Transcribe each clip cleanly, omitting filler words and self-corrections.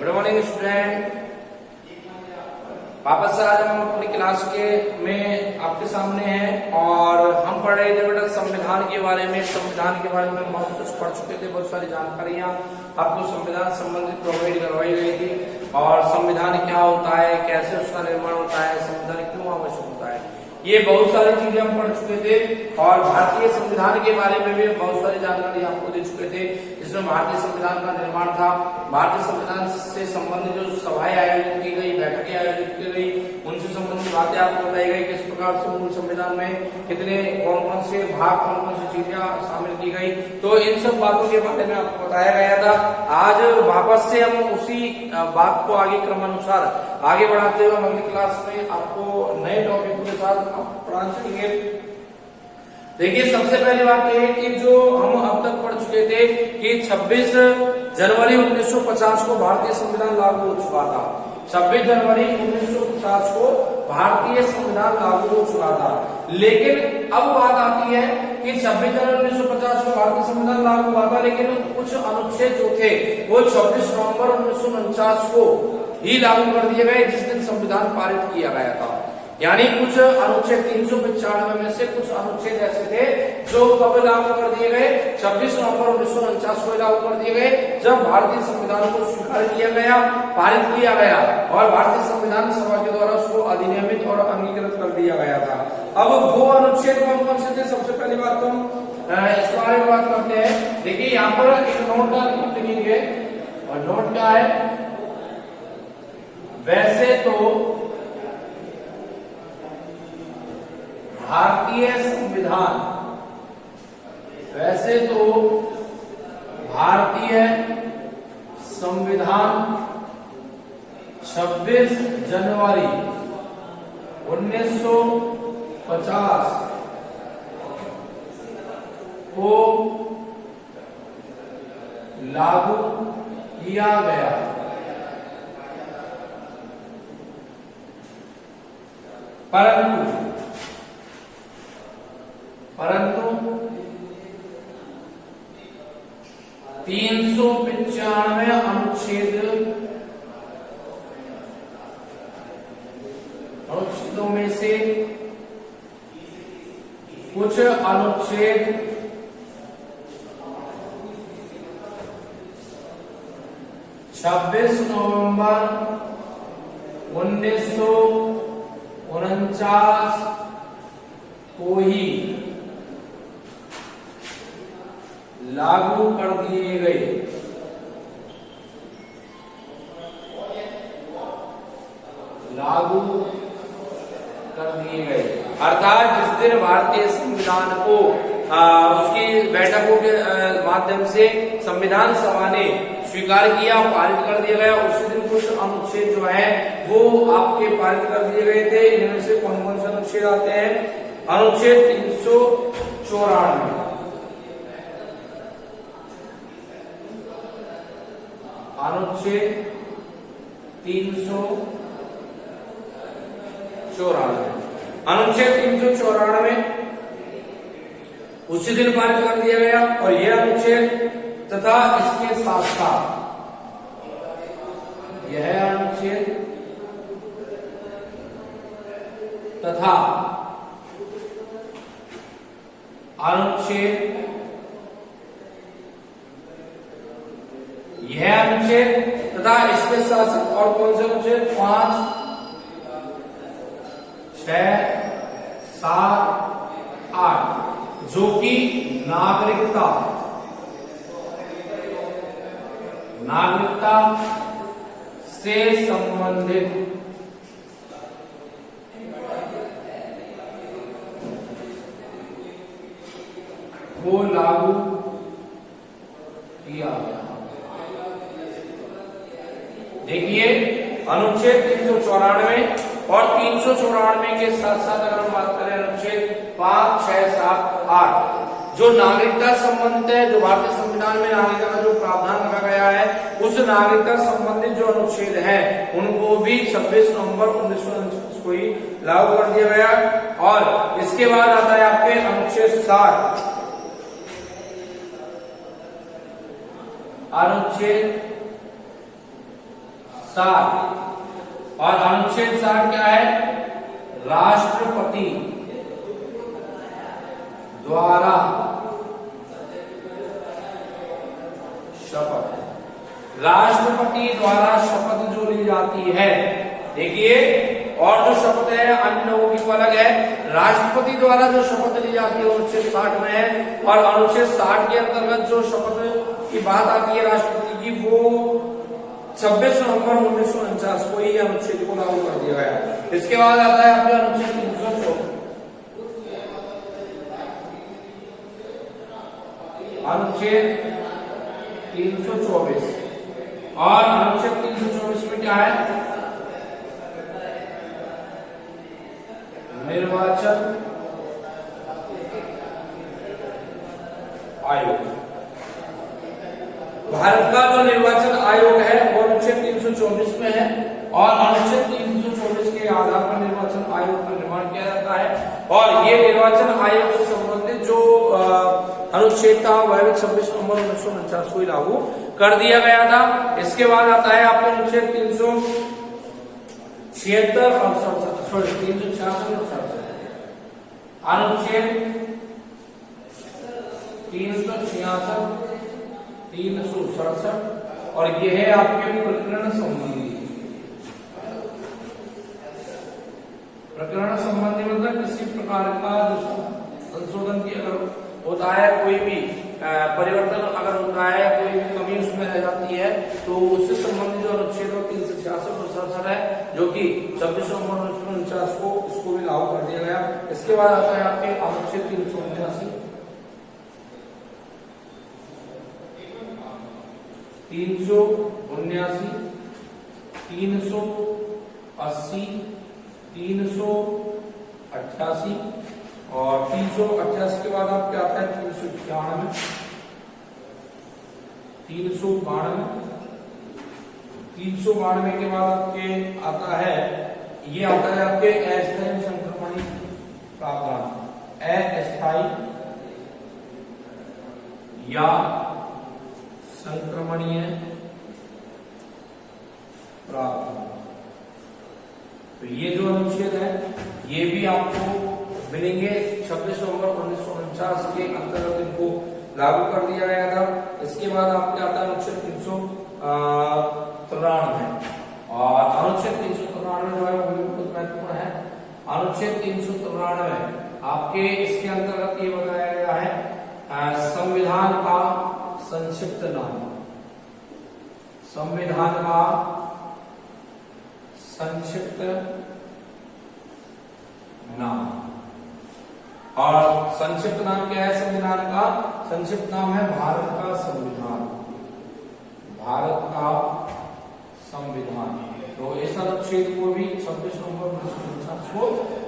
Good morning student. वापस आज हम अपनी क्लास के में आपके सामने हैं और हम पढ़ रहे थे बेटा संविधान के बारे में। संविधान के बारे में बहुत कुछ पढ़ चुके थे, बहुत सारी जानकारियां आपको संविधान संबंधित प्रोवाइड करवाई गई थी और संविधान क्या होता है, कैसे उसका निर्माण होता है, संविधान क्यों आवश्यक होता है, ये बहुत सारी चीजें हम पढ़ चुके थे। और भारतीय संविधान के बारे में भी बहुत सारी जानकारी आपको दे चुके थे, जिसमें भारतीय संविधान का निर्माण था, भारतीय संविधान से संबंधित जो सभाएं आयोजित की गई, बैठकें आयोजित की गई, उनसे संबंधित बातें आपको बताई गई, किस प्रकार से मूल संविधान में कितने कौन कौन से भाग, कौन कौन सी चीजें शामिल की गई, तो इन सब बातों के बारे में आपको बताया गया था। आज वापस से हम उसी बात को आगे क्रमानुसार आगे बढ़ाते हुए अगली क्लास में आपको नए टॉपिक के साथ पढ़ा चलेंगे। देखिए, सबसे पहली बात यह है कि जो हम अब तक पढ़ चुके थे कि 26 जनवरी 1950 को भारतीय संविधान लागू हो चुका था। 26 जनवरी 1950 को भारतीय संविधान लागू हो चुका था। लेकिन अब बात आती है कि 26 जनवरी 1950 को भारतीय संविधान लागू हुआ था, लेकिन कुछ अनुच्छेद जो थे वो 26 नवंबर 1949 को ही लागू कर दिए गए, जिस दिन संविधान पारित किया गया था। यानी कुछ अनुच्छेद 395 में से कुछ अनुच्छेद ऐसे थे जो कब लागू कर दिए गए, 26 नवंबर 1949 को लागू कर दिए गए, जब भारतीय संविधान को स्वीकार किया गया, पारित किया गया और भारतीय संविधान सभा के द्वारा उसको अधिनियमित और अंगीकृत कर दिया गया था। अब वो अनुच्छेद कौन कौन से थे, सबसे पहली बात तो इस बारे में बात करते हैं। देखिए, यहाँ पर एक नोट लिखेंगे और नोट क्या है, वैसे तो भारतीय संविधान, वैसे तो भारतीय संविधान 26 जनवरी 1950 को लागू किया गया, परंतु 395 अनुच्छेदों में से कुछ अनुच्छेद 26 नवंबर 1949 को ही लागू कर दिए गए। लागू कर दिए गए अर्थात जिस दिन भारतीय संविधान को उसकी बैठकों के माध्यम से संविधान सभा ने स्वीकार किया, पारित कर दिया गया, उसी दिन कुछ अनुच्छेद जो है वो आपके पारित कर दिए गए थे। इनमें से कौन कौन से अनुच्छेद आते हैं, अनुच्छेद 394, अनुच्छेद 394, अनुच्छेद 394 उसी दिन पारित कर दिया गया। और यह अनुच्छेद तथा इसके साथ साथ यह अनुच्छेद तथा अनुच्छेद, यह अनुच्छेद तथा इसके साथ साथ और कौन से अनुच्छेद, 5, 6, 7, 8 जो कि नागरिकता से संबंधित को लागू किया गया। देखिए, अनुच्छेद 394 और 394 के साथ साथ अगर हम बात करें अनुच्छेद 5, 6, 7, 8 जो नागरिकता संबंधित है, जो भारतीय संविधान में नागरिकता का जो प्रावधान रखा गया है, उस नागरिकता संबंधित जो अनुच्छेद है उनको भी 26 नवंबर 1949 को ही लागू कर दिया गया। और इसके बाद आता है आपके अनुच्छेद 60, अनुच्छेद 60 और अनुच्छेद 60 क्या है? राष्ट्रपति द्वारा शपथ, राष्ट्रपति द्वारा शपथ जो ली जाती है, देखिए, और जो शपथ है अन्य लोगों की अलग है। राष्ट्रपति द्वारा जो शपथ ली जाती है अनुच्छेद 60 में है, और अनुच्छेद 60 के अंतर्गत जो शपथ की बात आती है राष्ट्रपति की, वो 26 नवंबर 1949 को ही अनुच्छेद को लागू कर दिया गया। इसके बाद आता है आपका अनुच्छेद 324, अनुच्छेद 324, और अनुच्छेद 324 में क्या है? निर्वाचन आयोग। भारत का जो निर्वाचन आयोग है वो अनुच्छेद 324 में है, और अनुच्छेद 324 के आधार पर निर्वाचन आयोग का निर्माण किया जाता है। और ये निर्वाचन आयोग से संबंधित जो अनुच्छेद था वह 26 नवंबर 1949 को लागू कर दिया गया था। इसके बाद आता है आपका अनुच्छेद 376 और 366 अनुच्छेद 366, 367, और ये है आपके प्रकरण संबंधी। प्रकरण संबंधी मतलब किसी प्रकार का संशोधन की अगर होता है, कोई भी परिवर्तन अगर होता है, कोई भी कमी उसमें रह जाती है, तो उससे संबंधित जो अनुच्छेद 366 और 67 है, जो कि 26 नवंबर 1949 को इसको भी लागू कर दिया गया। इसके बाद आता है आपके अनुच्छेद 379, 379, 380, 388, और 388 के बाद आप क्या आता है? 391, 392, 392 के बाद आपके आता है, ये आता है आपके अस्थायी संक्रमणीय प्रावधान, अस्थायी या संक्रमणीय प्रावधान। तो ये जो अनुच्छेद है ये भी आपको मिलेंगे। 26 नवंबर 1949 के अंतर्गत इनको लागू कर दिया गया था। इसके बाद आपके आता है अनुच्छेद 393, और अनुच्छेद 393 जो है वो भी बहुत महत्वपूर्ण है। अनुच्छेद 393 आपके इसके अंतर्गत ये बताया गया है संविधान का संक्षिप्त नाम, संविधान का संक्षिप्त नाम। और संक्षिप्त नाम क्या है संविधान का? संक्षिप्त नाम है भारत का संविधान, भारत का संविधान। तो इस अनुच्छेद को भी 26 नवंबर 1949 को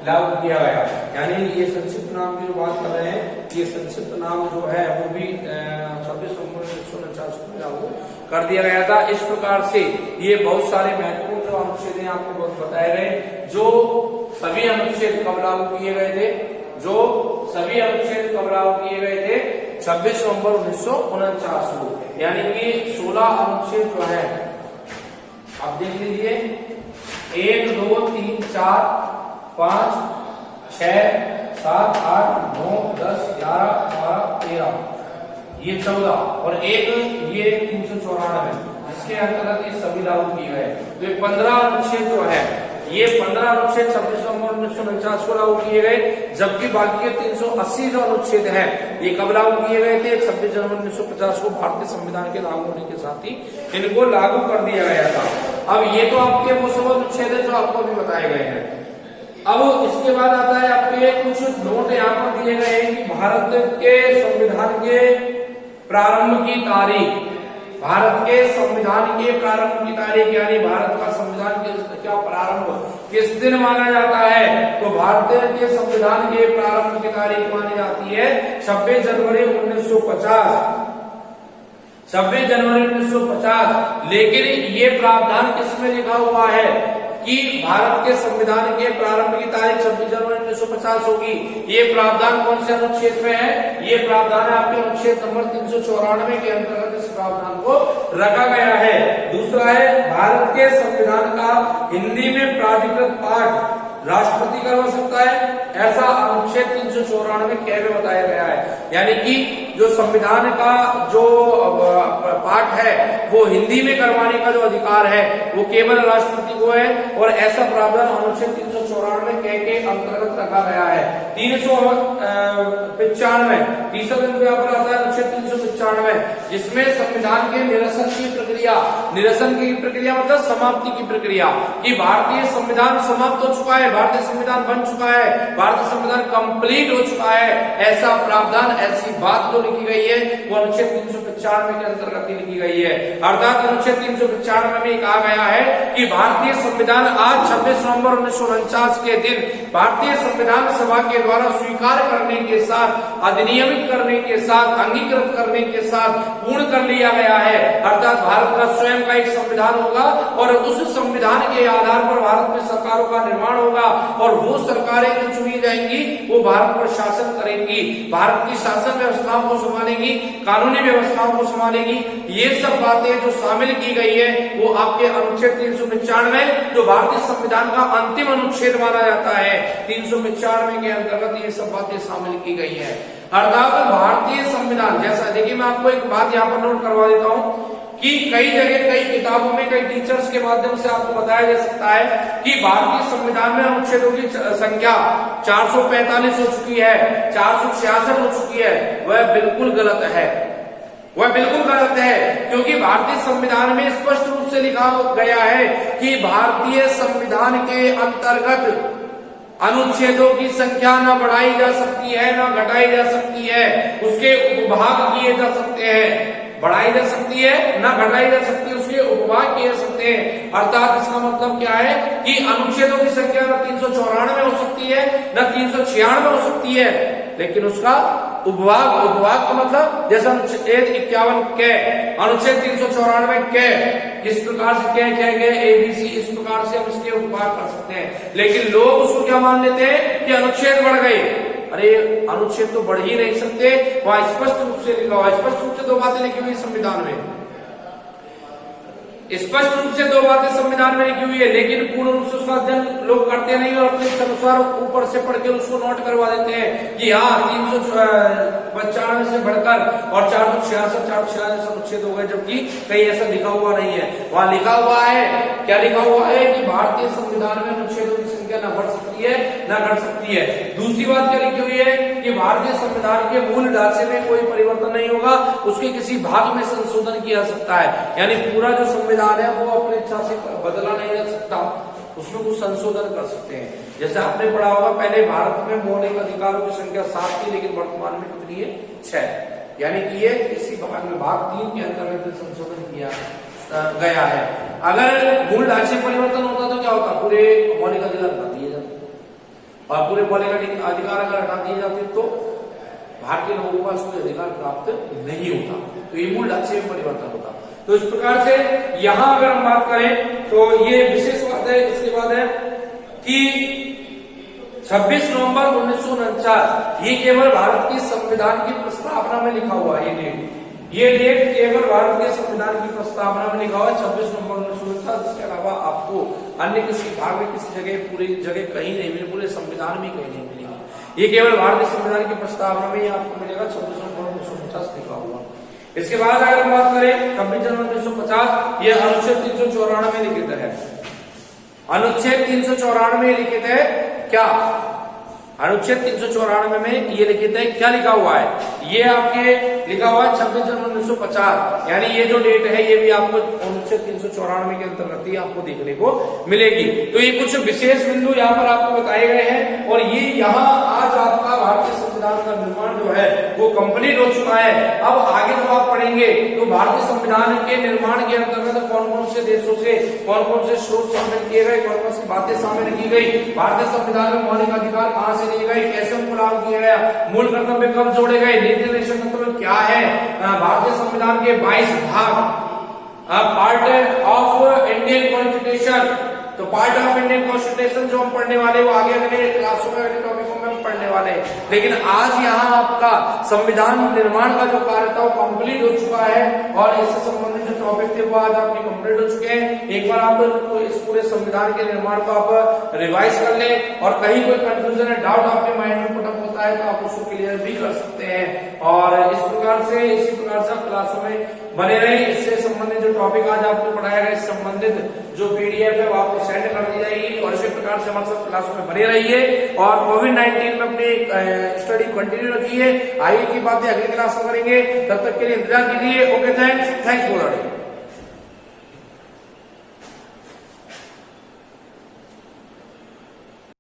लागू किया गया। यानी ये संक्षिप्त नाम की जो बात कर रहे हैं, ये संक्षिप्त नाम जो है वो भी 26 नवंबर 1949 को लागू कर दिया गया था। इस प्रकार से ये बहुत सारे महत्वपूर्ण जो अनुच्छेद हैं आपको बहुत बताए गए। जो सभी अनुच्छेद कब लागू किए गए थे? जो सभी अनुच्छेद कब लागू किए गए थे? 26 नवंबर 1949 को। यानी कि 16 अनुच्छेद जो है, आप देख लीजिए, 1, 2, 3, 4, 5, 6, 7, 8, 9, 10, 11, 12, 13, ये 14, और एक ये 394, इसके अंतर्गत ये सभी लागू किए गए। तो ये 15 अनुच्छेद जो है, ये 15 अनुच्छेद 26 नवंबर 1949 को लागू किए गए, जबकि बाकी के 380 जो अनुच्छेद हैं ये कब लागू किए गए थे? 26 जनवरी 1950 को भारतीय संविधान के लागू होने के साथ ही इनको लागू कर दिया गया था। अब ये तो आपके वो सब अनुच्छेद है जो आपको अभी बताए गए हैं। अब इसके बाद आता है आपके कुछ नोट यहाँ पर दिए गए हैं कि भारत के संविधान के प्रारंभ की तारीख, भारत के संविधान के प्रारंभ की तारीख, यानी भारत का संविधान के क्या प्रारंभ किस दिन माना जाता है? तो भारत के संविधान के प्रारंभ की तारीख मानी जाती है 26 जनवरी 1950, 26 जनवरी 1950। लेकिन ये प्रावधान किसमें लिखा हुआ है कि भारत के संविधान के प्रारंभ की तारीख 26 जनवरी 1950 होगी? ये प्रावधान कौन से अनुच्छेद में है? ये प्रावधान है आपके अनुच्छेद नंबर 394 के अंतर्गत इस प्रावधान को रखा गया है। दूसरा है भारत के संविधान का हिंदी में प्राधिकृत पाठ राष्ट्रपति करवा सकता है, ऐसा अनुच्छेद 394 क में बताया गया है। यानी कि जो संविधान का जो पाठ है वो हिंदी में करवाने का जो अधिकार है वो केवल राष्ट्रपति को है, और ऐसा प्रावधान अनुच्छेद 394 क के अंतर्गत रखा गया है। 395 तीसरा बिंदु यहाँ पर आता है अनुच्छेद 395, जिसमें संविधान के निरसन की प्रक्रिया मतलब समाप्ति की प्रक्रिया, कि भारतीय संविधान समाप्त हो चुका है, भारतीय संविधान बन चुका है, भारतीय संविधान कंप्लीट हो चुका है, ऐसा प्रावधान, ऐसी बात जो लिखी गई है वो अनुच्छेद 395 के अंतर्गत लिखी गई है। अर्थात अनुच्छेद 395 में कहा गया है कि भारतीय संविधान आज 26 नवंबर 1949 के दिन भारतीय संविधान सभा के द्वारा स्वीकार करने के साथ, अधिनियमित करने के साथ, अंगीकृत करने के साथ पूर्ण कर लिया गया है। अर्थात भारत का स्वयं का एक संविधान होगा और उस संविधान के आधार पर भारत में सरकारों का निर्माण होगा, और वो सरकारें जो चुनी जाएंगी वो भारत पर शासन करेंगी, भारत की शासन व्यवस्थाओं को संभालेंगी, कानूनी व्यवस्थाओं को संभालेंगी। ये सब बातें जो शामिल की गई है वो आपके अनुच्छेद 395 जो भारतीय संविधान का अंतिम अनुच्छेद माना जाता है, 395 के अंतर्गत ये सब बातें शामिल की गई है। अर्थात भारतीय संविधान, जैसा देखिए मैं आपको एक बात यहाँ पर नोट करवा देता हूँ कि कई जगह, कई किताबों में, कई टीचर्स के माध्यम से आपको बताया जा सकता है कि भारतीय संविधान में अनुच्छेदों की संख्या 445 हो चुकी है, 466 हो चुकी है। वह बिल्कुल गलत है, वह बिल्कुल गलत है, क्योंकि भारतीय संविधान में स्पष्ट रूप से लिखा गया है कि भारतीय संविधान के अंतर्गत अनुच्छेदों की संख्या न बढ़ाई जा सकती है न घटाई जा सकती है, उसके उपभाग किए जा सकते हैं, बढ़ाई जा सकती है न घटाई जा सकती है, उसके उपभाग किए जा सकते हैं। अर्थात इसका मतलब क्या है कि अनुच्छेदों की संख्या न 394 हो सकती है न 396 हो सकती है, लेकिन उसका उपभाग का मतलब जैसे अनुच्छेद 51 के, अनुच्छेद 394 के, इस प्रकार से के ABC, इस प्रकार से हम इसके उपभाग कर सकते हैं। लेकिन लोग उसको क्या मान लेते हैं कि अनुच्छेद बढ़ गए। अरे अनुच्छेद तो बढ़ ही नहीं सकते, वहां स्पष्ट रूप से लिखा हुआ, स्पष्ट रूप से दो बातें लिखी हुई संविधान में, स्पष्ट रूप से दो बातें संविधान में लिखी हुई है, लेकिन पूर्ण रूप से उसका अध्ययन लोग करते नहीं और अपने अनुसार ऊपर से पढ़ के उसको नोट करवा देते हैं कि हाँ 395 से बढ़कर और 466 अनुच्छेद हो गए, जबकि कहीं ऐसा लिखा हुआ नहीं है। वहां लिखा हुआ है, क्या लिखा हुआ है कि भारतीय संविधान में अनुच्छेदों की संख्या न बढ़ सकती है न घट सकती है। दूसरी बात क्या लिखी हुई है कि भारतीय संविधान के मूल ढांचे में कोई परिवर्तन नहीं होगा, उसके किसी भाग में संशोधन किया जा सकता है। यानी पूरा जो संविधान है वो अपनी इच्छा से बदला नहीं जा सकता, उसमें कुछ संशोधन कर सकते हैं। जैसे आपने पढ़ा होगा पहले भारत में मौलिक अधिकारों की संख्या 7 थी, लेकिन वर्तमान में कितनी है? 6। यानी कि ये इसी भाग में भाग 3 के अंतर्गत संशोधन किया गया है। अगर मूल ढांचे परिवर्तन होता तो क्या होता? पूरे मौलिक अधिकार हटा दिए जाते, और पूरे मौलिक अधिकार अगर हटा दिए जाते तो भारतीय लोगों को उसको अधिकार प्राप्त नहीं होता, तो ये मूल ढांचे में परिवर्तन होता। तो इस प्रकार से यहां अगर हम बात करें तो ये विशेष बात है। इसके बाद है कि 26 नवंबर 1949 ये केवल भारत की संविधान की प्रस्तावना में लिखा हुआ है। ये डेट केवल भारत के संविधान की प्रस्तावना में लिखा हुआ है 26 नवंबर 1949। इसके अलावा आपको अन्य किसी भाग में, किसी जगह, पूरी जगह कहीं नहीं मिलेगी, पूरे संविधान में कहीं नहीं मिलेगी। ये केवल भारतीय संविधान की प्रस्तावना में ही आपको मिलेगा 26 नवंबर 1949 लिखा हुआ। इसके बाद अगर हम बात करें 26 जनवरी 1950, यह अनुच्छेद 394 में लिखित है। अनुच्छेद 394 में लिखित है क्या? अनुच्छेद 394 में ये लिखित है, क्या लिखा हुआ है? ये आपके लिखा हुआ है 26 जनवरी 1950, यानी ये जो डेट है ये भी आपको अनुच्छेद 394 के अंतर्गत ही आपको देखने को मिलेगी। तो ये कुछ विशेष बिंदु यहाँ पर आपको बताए गए हैं, और ये यहाँ आज आपका भारतीय संविधान का निर्माण जो है वो कंप्लीट हो चुका है। अब आगे जब आप पढ़ेंगे तो भारतीय संविधान के निर्माण के अंतर्गत कौन कौन से देशों से कौन कौन से स्रोत शामिल किए गए, कौन कौन सी बातें शामिल की गई, भारतीय संविधान में मौलिक अधिकार कहाँ से दिए गए, कैसे उनको लागू किया गया, मूल कर्तव्य कब जोड़े गए, नीति निर्देशक कर्तव्य क्या है, भारतीय संविधान के 22 भाग, पार्ट ऑफ इंडियन कॉन्स्टिट्यूशन। तो पार्ट ऑफ इंडियन कॉन्स्टिट्यूशन जो हम पढ़ने वाले वो आगे अगले क्लासों में, अगले टॉपिकों में हम पढ़ने वाले हैं। लेकिन आज यहाँ आपका संविधान निर्माण का जो कार्य था वो कंप्लीट हो चुका है, और इससे संबंधित संबंधित जो टॉपिक थे वो आज आपके कंप्लीट हो चुके हैं। एक बार आप तो इस पूरे संविधान के निर्माण को आप रिवाइज कर ले, और कहीं कोई कंफ्यूजन है, डाउट आपके माइंड में पुट अप होता है तो आप उसको क्लियर भी कर सकते हैं। और इस प्रकार से आप क्लासों में बने रहे। इससे संबंधित जो टॉपिक आज आपको पढ़ाया गया, इस संबंधित जो पीडीएफ है वो आपको सेंड कर दी जाएगी, और इसी प्रकार से हमारे साथ क्लासों में बने रहिए और कोविड-19 में अपनी स्टडी कंटिन्यू रखिए। आगे की बातें अगली क्लास में करेंगे, तब तक के लिए इंतजार कीजिए। Okay, thanks for watching.